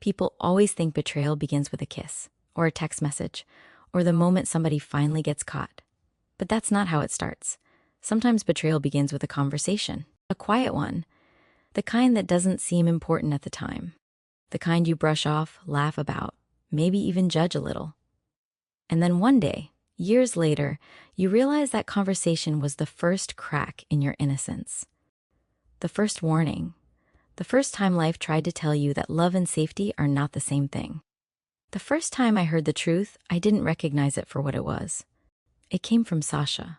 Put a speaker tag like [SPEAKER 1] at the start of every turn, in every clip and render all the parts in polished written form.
[SPEAKER 1] People always think betrayal begins with a kiss, or a text message, or the moment somebody finally gets caught. But that's not how it starts. Sometimes betrayal begins with a conversation, a quiet one, the kind that doesn't seem important at the time, the kind you brush off, laugh about, maybe even judge a little. And then one day, years later, you realize that conversation was the first crack in your innocence. The first warning. The first time life tried to tell you that love and safety are not the same thing. The first time I heard the truth, I didn't recognize it for what it was. It came from Sasha.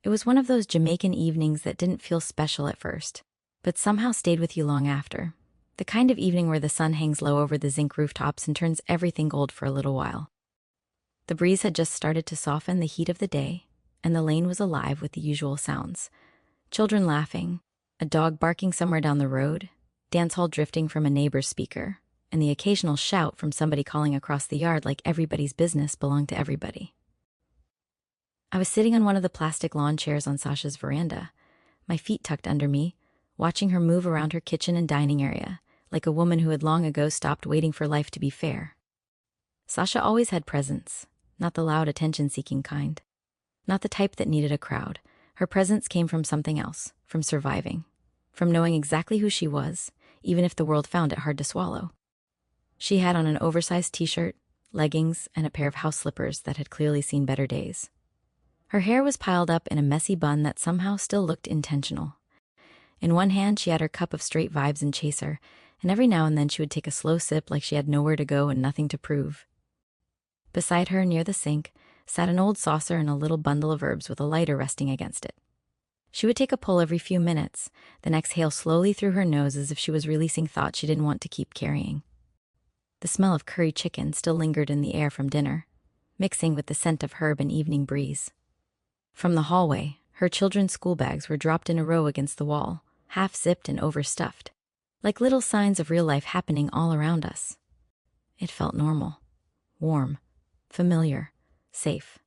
[SPEAKER 1] It was one of those Jamaican evenings that didn't feel special at first, but somehow stayed with you long after. The kind of evening where the sun hangs low over the zinc rooftops and turns everything gold for a little while. The breeze had just started to soften the heat of the day, and the lane was alive with the usual sounds. Children laughing, a dog barking somewhere down the road, dance hall drifting from a neighbor's speaker, and the occasional shout from somebody calling across the yard like everybody's business belonged to everybody. I was sitting on one of the plastic lawn chairs on Sasha's veranda, my feet tucked under me, watching her move around her kitchen and dining area, like a woman who had long ago stopped waiting for life to be fair. Sasha always had presence, not the loud attention-seeking kind, not the type that needed a crowd. Her presence came from something else, from surviving, from knowing exactly who she was, even if the world found it hard to swallow. She had on an oversized t-shirt, leggings, and a pair of house slippers that had clearly seen better days. Her hair was piled up in a messy bun that somehow still looked intentional. In one hand, she had her cup of straight vibes and chaser, and every now and then she would take a slow sip like she had nowhere to go and nothing to prove. Beside her, near the sink, sat an old saucer and a little bundle of herbs with a lighter resting against it. She would take a pull every few minutes, then exhale slowly through her nose as if she was releasing thoughts she didn't want to keep carrying. The smell of curry chicken still lingered in the air from dinner, mixing with the scent of herb and evening breeze. From the hallway, her children's school bags were dropped in a row against the wall, half-zipped and overstuffed, like little signs of real life happening all around us. It felt normal, warm, familiar, safe.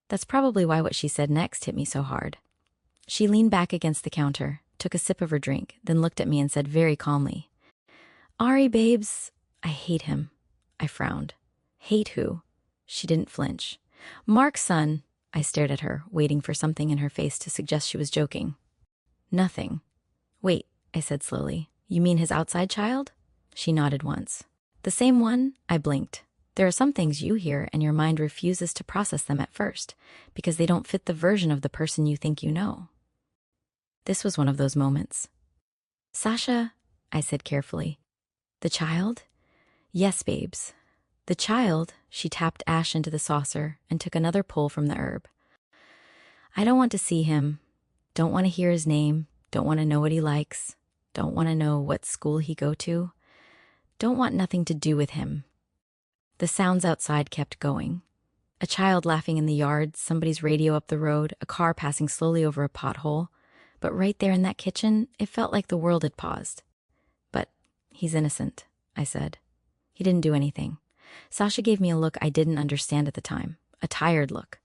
[SPEAKER 1] That's probably why what she said next hit me so hard. She leaned back against the counter, took a sip of her drink, then looked at me and said very calmly, "Ari, babes, I hate him." I frowned. Hate who? She didn't flinch. "Mark's son." I stared at her, waiting for something in her face to suggest she was joking. Nothing. "Wait," I said slowly. "You mean his outside child?" She nodded once. "The same one?" I blinked. There are some things you hear and your mind refuses to process them at first, because they don't fit the version of the person you think you know. This was one of those moments. "Sasha," I said carefully. "The child?" "Yes, babes. The child," she tapped ash into the saucer and took another pull from the herb. "I don't want to see him, don't want to hear his name, don't want to know what he likes, don't want to know what school he go to, don't want nothing to do with him." The sounds outside kept going. A child laughing in the yard, somebody's radio up the road, a car passing slowly over a pothole. But right there in that kitchen, it felt like the world had paused. "But he's innocent," I said. "He didn't do anything." Sasha gave me a look I didn't understand at the time, a tired look.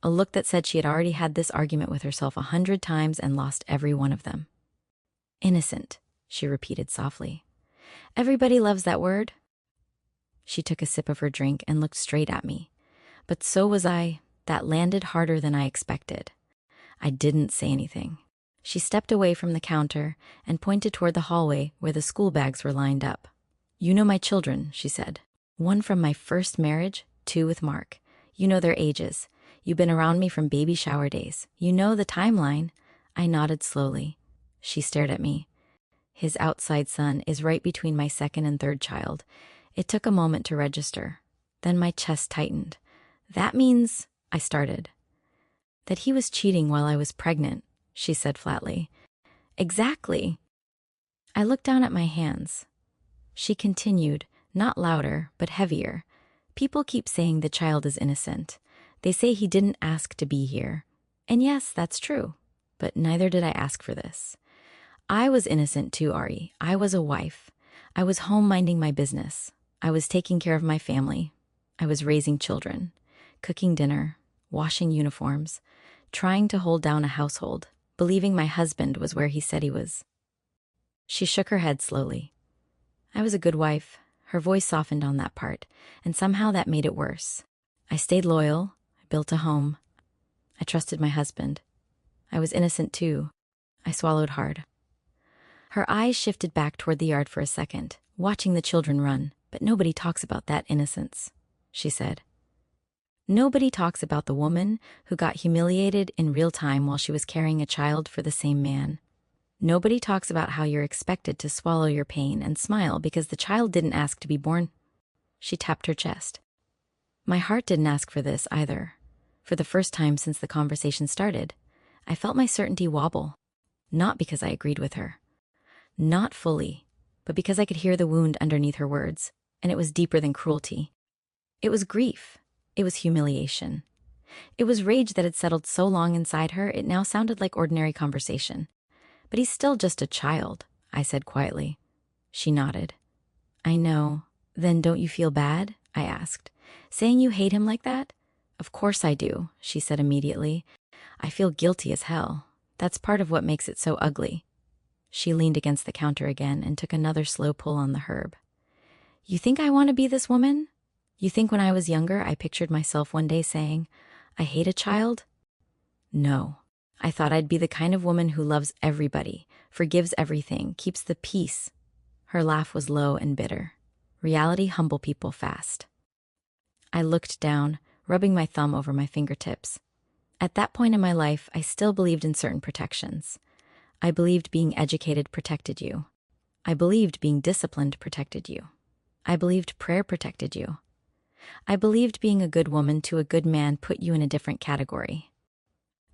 [SPEAKER 1] A look that said she had already had this argument with herself 100 times and lost every one of them. "Innocent," she repeated softly. "Everybody loves that word." She took a sip of her drink and looked straight at me. But so was I. That landed harder than I expected. I didn't say anything. She stepped away from the counter and pointed toward the hallway where the school bags were lined up. "You know my children," she said. "One from my first marriage, 2 with Mark. You know their ages. You've been around me from baby shower days. You know the timeline." I nodded slowly. She stared at me. "His outside son is right between my second and third child." It took a moment to register. Then my chest tightened. "That means," I started. "That he was cheating while I was pregnant," she said flatly. "Exactly." I looked down at my hands. She continued, not louder, but heavier. "People keep saying the child is innocent. They say he didn't ask to be here. And yes, that's true. But neither did I ask for this. I was innocent too, Ari. I was a wife. I was home minding my business. I was taking care of my family. I was raising children, cooking dinner, washing uniforms, trying to hold down a household, believing my husband was where he said he was." She shook her head slowly. "I was a good wife, Her voice softened on that part, and somehow that made it worse. I stayed loyal. I built a home. I trusted my husband. I was innocent too. I swallowed hard. Her eyes shifted back toward the yard for a second, watching the children run. But nobody talks about that innocence, she said. Nobody talks about the woman who got humiliated in real time while she was carrying a child for the same man. Nobody talks about how you're expected to swallow your pain and smile because the child didn't ask to be born. She tapped her chest. My heart didn't ask for this either. For the first time since the conversation started, I felt my certainty wobble. Not because I agreed with her. Not fully, but because I could hear the wound underneath her words, and it was deeper than cruelty. It was grief. It was humiliation. It was rage that had settled so long inside her it now sounded like ordinary conversation. But he's still just a child, I said quietly. She nodded. I know. Then don't you feel bad? I asked. Saying you hate him like that? Of course I do, she said immediately. I feel guilty as hell. That's part of what makes it so ugly. She leaned against the counter again and took another slow pull on the herb. You think I want to be this woman? You think when I was younger I pictured myself one day saying, I hate a child? No. I thought I'd be the kind of woman who loves everybody, forgives everything, keeps the peace. Her laugh was low and bitter. Reality humble people fast. I looked down, rubbing my thumb over my fingertips. At that point in my life, I still believed in certain protections. I believed being educated protected you. I believed being disciplined protected you. I believed prayer protected you. I believed being a good woman to a good man put you in a different category.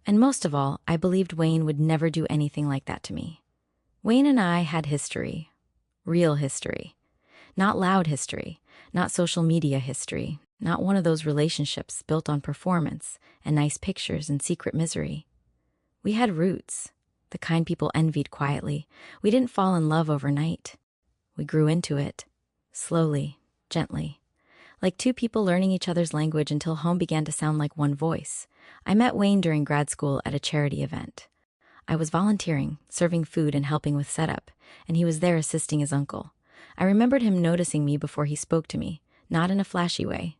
[SPEAKER 1] And most of all, I believed Wayne would never do anything like that to me. Wayne and I had history. Real history. Not loud history. Not social media history. Not one of those relationships built on performance and nice pictures and secret misery. We had roots, the kind people envied quietly. We didn't fall in love overnight. We grew into it, slowly, gently. Like two people learning each other's language until home began to sound like one voice. I met Wayne during grad school at a charity event. I was volunteering, serving food and helping with setup, and he was there assisting his uncle. I remembered him noticing me before he spoke to me, not in a flashy way,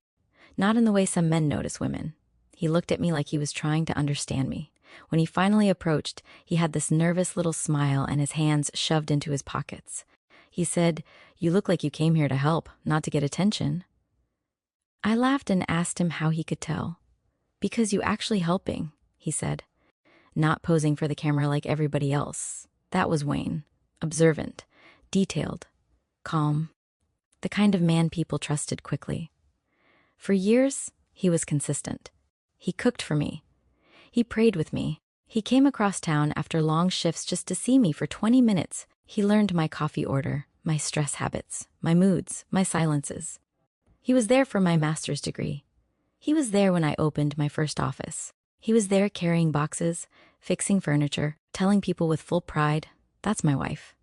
[SPEAKER 1] not in the way some men notice women. He looked at me like he was trying to understand me. When he finally approached, he had this nervous little smile and his hands shoved into his pockets. He said, "You look like you came here to help, not to get attention." I laughed and asked him how he could tell. Because you actually helping, he said. Not posing for the camera like everybody else. That was Wayne. Observant, detailed, calm. The kind of man people trusted quickly. For years, he was consistent. He cooked for me. He prayed with me. He came across town after long shifts just to see me for 20 minutes. He learned my coffee order, my stress habits, my moods, my silences. He was there for my master's degree. He was there when I opened my first office. He was there carrying boxes, fixing furniture, telling people with full pride, "That's my wife."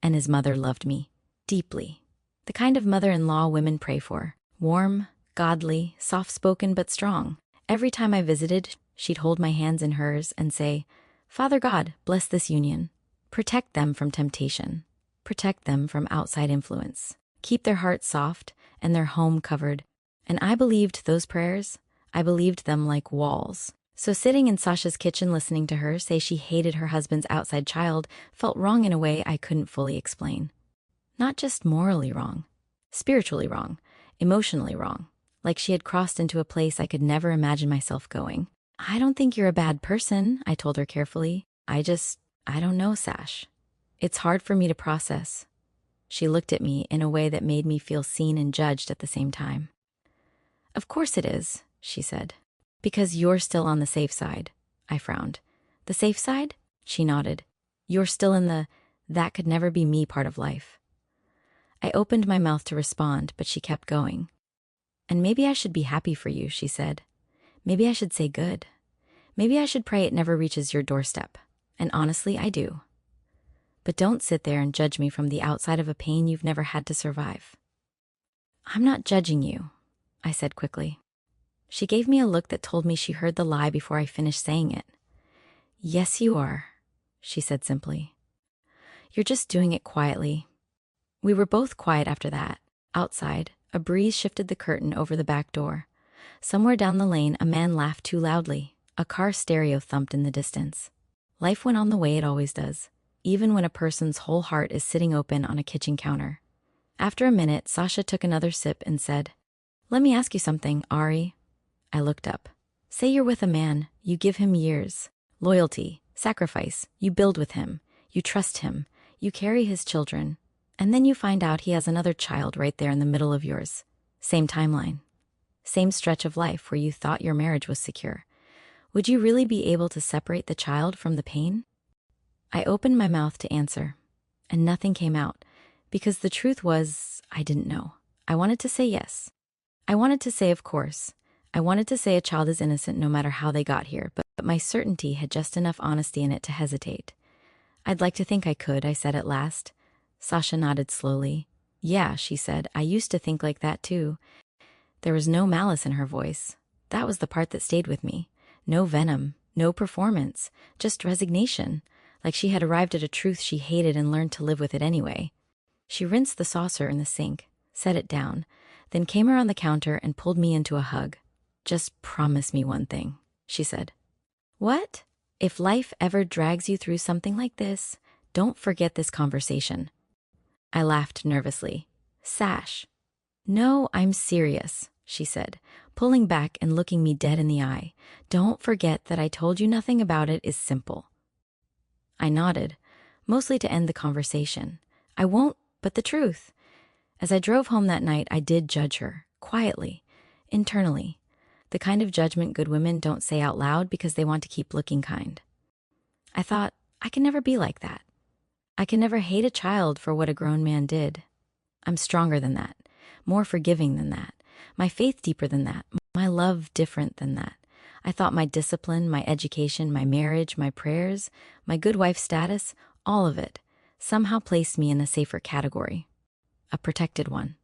[SPEAKER 1] And his mother loved me, deeply. The kind of mother-in-law women pray for. Warm, godly, soft-spoken but strong. Every time I visited, she'd hold my hands in hers and say, "Father God, bless this union. Protect them from temptation. Protect them from outside influence. Keep their hearts soft and their home covered." And I believed those prayers. I believed them like walls. So sitting in Sasha's kitchen listening to her say she hated her husband's outside child felt wrong in a way I couldn't fully explain. Not just morally wrong, spiritually wrong, emotionally wrong, like she had crossed into a place I could never imagine myself going. "I don't think you're a bad person," I told her carefully. I don't know, Sash. It's hard for me to process." She looked at me in a way that made me feel seen and judged at the same time. "Of course it is," she said. "Because you're still on the safe side." I frowned. "The safe side?" She nodded. "You're still in the that could never be me part of life." I opened my mouth to respond, but she kept going. "And maybe I should be happy for you," she said. "Maybe I should say good. Maybe I should pray it never reaches your doorstep. And honestly, I do. But don't sit there and judge me from the outside of a pain you've never had to survive." "I'm not judging you," I said quickly. She gave me a look that told me she heard the lie before I finished saying it. "Yes, you are," she said simply. "You're just doing it quietly." We were both quiet after that. Outside, a breeze shifted the curtain over the back door. Somewhere down the lane, a man laughed too loudly. A car stereo thumped in the distance. Life went on the way it always does, even when a person's whole heart is sitting open on a kitchen counter. After a minute, Sasha took another sip and said, "Let me ask you something, Ari." I looked up. "Say you're with a man, you give him years, loyalty, sacrifice, you build with him, you trust him, you carry his children, and then you find out he has another child right there in the middle of yours. Same timeline. Same stretch of life where you thought your marriage was secure. Would you really be able to separate the child from the pain?" I opened my mouth to answer, and nothing came out, because the truth was, I didn't know. I wanted to say yes. I wanted to say of course. I wanted to say a child is innocent no matter how they got here, but my certainty had just enough honesty in it to hesitate. "I'd like to think I could," I said at last. Sasha nodded slowly. "Yeah," she said, "I used to think like that too." There was no malice in her voice. That was the part that stayed with me. No venom, no performance, just resignation, like she had arrived at a truth she hated and learned to live with it anyway. She rinsed the saucer in the sink, set it down, then came around the counter and pulled me into a hug. "Just promise me one thing," she said. "What?" "If life ever drags you through something like this, don't forget this conversation." I laughed nervously. "Sash." "No, I'm serious," she said, pulling back and looking me dead in the eye. "Don't forget that I told you nothing about it is simple." I nodded, mostly to end the conversation. "I won't, but the truth." As I drove home that night, I did judge her, quietly, internally. The kind of judgment good women don't say out loud because they want to keep looking kind. I thought, I can never be like that. I can never hate a child for what a grown man did. I'm stronger than that, more forgiving than that, my faith deeper than that, my love different than that. I thought my discipline, my education, my marriage, my prayers, my good wife status, all of it, somehow placed me in a safer category, a protected one.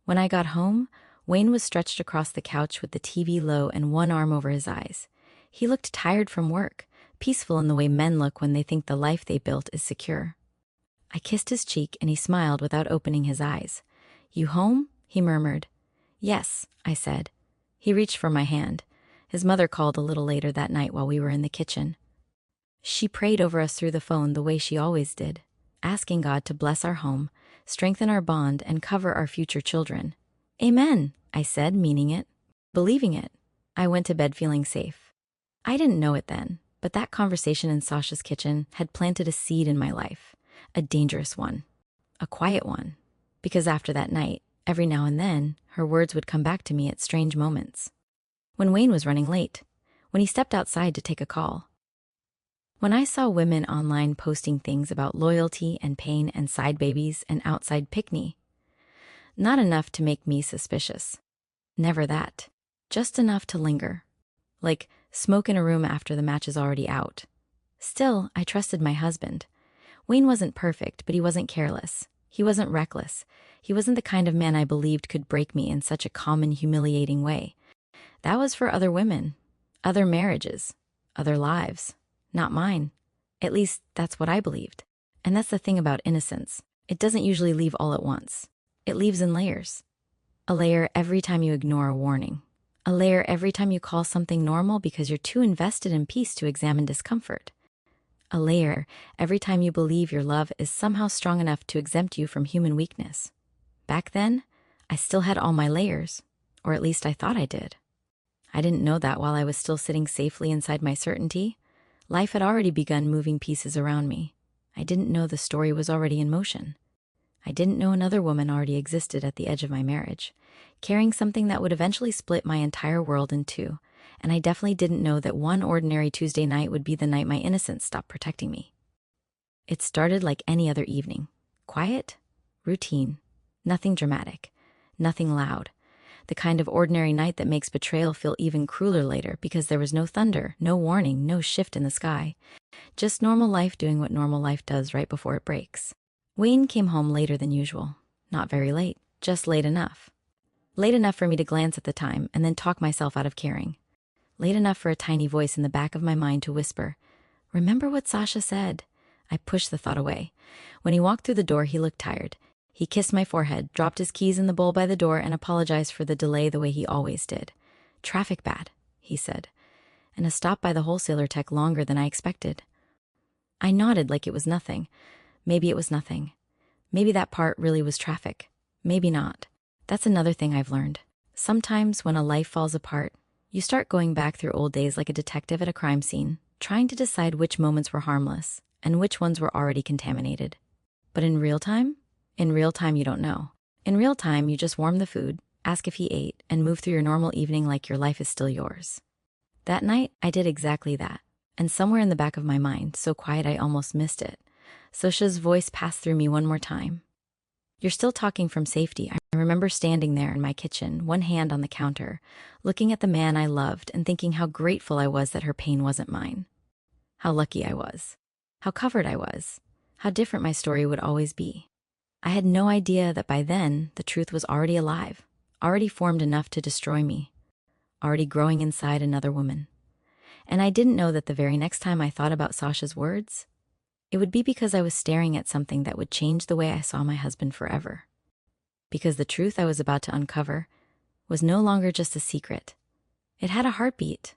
[SPEAKER 1] When I got home, Wayne was stretched across the couch with the TV low and one arm over his eyes. He looked tired from work, peaceful in the way men look when they think the life they built is secure. I kissed his cheek and he smiled without opening his eyes. "You home?" he murmured. "Yes," I said. He reached for my hand. His mother called a little later that night while we were in the kitchen. She prayed over us through the phone the way she always did, asking God to bless our home, strengthen our bond, and cover our future children. "Amen," I said, meaning it, believing it. I went to bed feeling safe. I didn't know it then, but that conversation in Sasha's kitchen had planted a seed in my life, a dangerous one, a quiet one, because after that night, every now and then, her words would come back to me at strange moments. When Wayne was running late, when he stepped outside to take a call, when I saw women online posting things about loyalty and pain and side babies and outside pick-me. Not enough to make me suspicious. Never that. Just enough to linger. Like smoke in a room after the match is already out. Still, I trusted my husband. Wayne wasn't perfect, but he wasn't careless. He wasn't reckless. He wasn't the kind of man I believed could break me in such a common, humiliating way. That was for other women, other marriages, other lives. Not mine. At least, that's what I believed. And that's the thing about innocence. It doesn't usually leave all at once. It leaves in layers. A layer every time you ignore a warning. A layer every time you call something normal because you're too invested in peace to examine discomfort. A layer every time you believe your love is somehow strong enough to exempt you from human weakness. Back then, I still had all my layers, or at least I thought I did. I didn't know that while I was still sitting safely inside my certainty. Life had already begun moving pieces around me. I didn't know the story was already in motion. I didn't know another woman already existed at the edge of my marriage, carrying something that would eventually split my entire world in two, and I definitely didn't know that one ordinary Tuesday night would be the night my innocence stopped protecting me. It started like any other evening. Quiet, routine, nothing dramatic, nothing loud. The kind of ordinary night that makes betrayal feel even crueler later because there was no thunder, no warning, no shift in the sky. Just normal life doing what normal life does right before it breaks. Wayne came home later than usual. Not very late, just late enough. Late enough for me to glance at the time and then talk myself out of caring. Late enough for a tiny voice in the back of my mind to whisper, "Remember what Sasha said?" I pushed the thought away. When he walked through the door, he looked tired. He kissed my forehead, dropped his keys in the bowl by the door, and apologized for the delay the way he always did. "Traffic bad," he said, "and a stop by the wholesaler took longer than I expected." I nodded like it was nothing. Maybe it was nothing. Maybe that part really was traffic. Maybe not. That's another thing I've learned. Sometimes when a life falls apart, you start going back through old days like a detective at a crime scene, trying to decide which moments were harmless and which ones were already contaminated. But in real time you don't know. In real time, you just warm the food, ask if he ate, and move through your normal evening like your life is still yours. That night, I did exactly that. And somewhere in the back of my mind, so quiet I almost missed it, Sosha's voice passed through me one more time. "You're still talking from safety." I remember standing there in my kitchen, one hand on the counter, looking at the man I loved and thinking how grateful I was that her pain wasn't mine. How lucky I was. How covered I was. How different my story would always be. I had no idea that by then, the truth was already alive, already formed enough to destroy me, already growing inside another woman. And I didn't know that the very next time I thought about Sasha's words, it would be because I was staring at something that would change the way I saw my husband forever. Because the truth I was about to uncover was no longer just a secret. It had a heartbeat,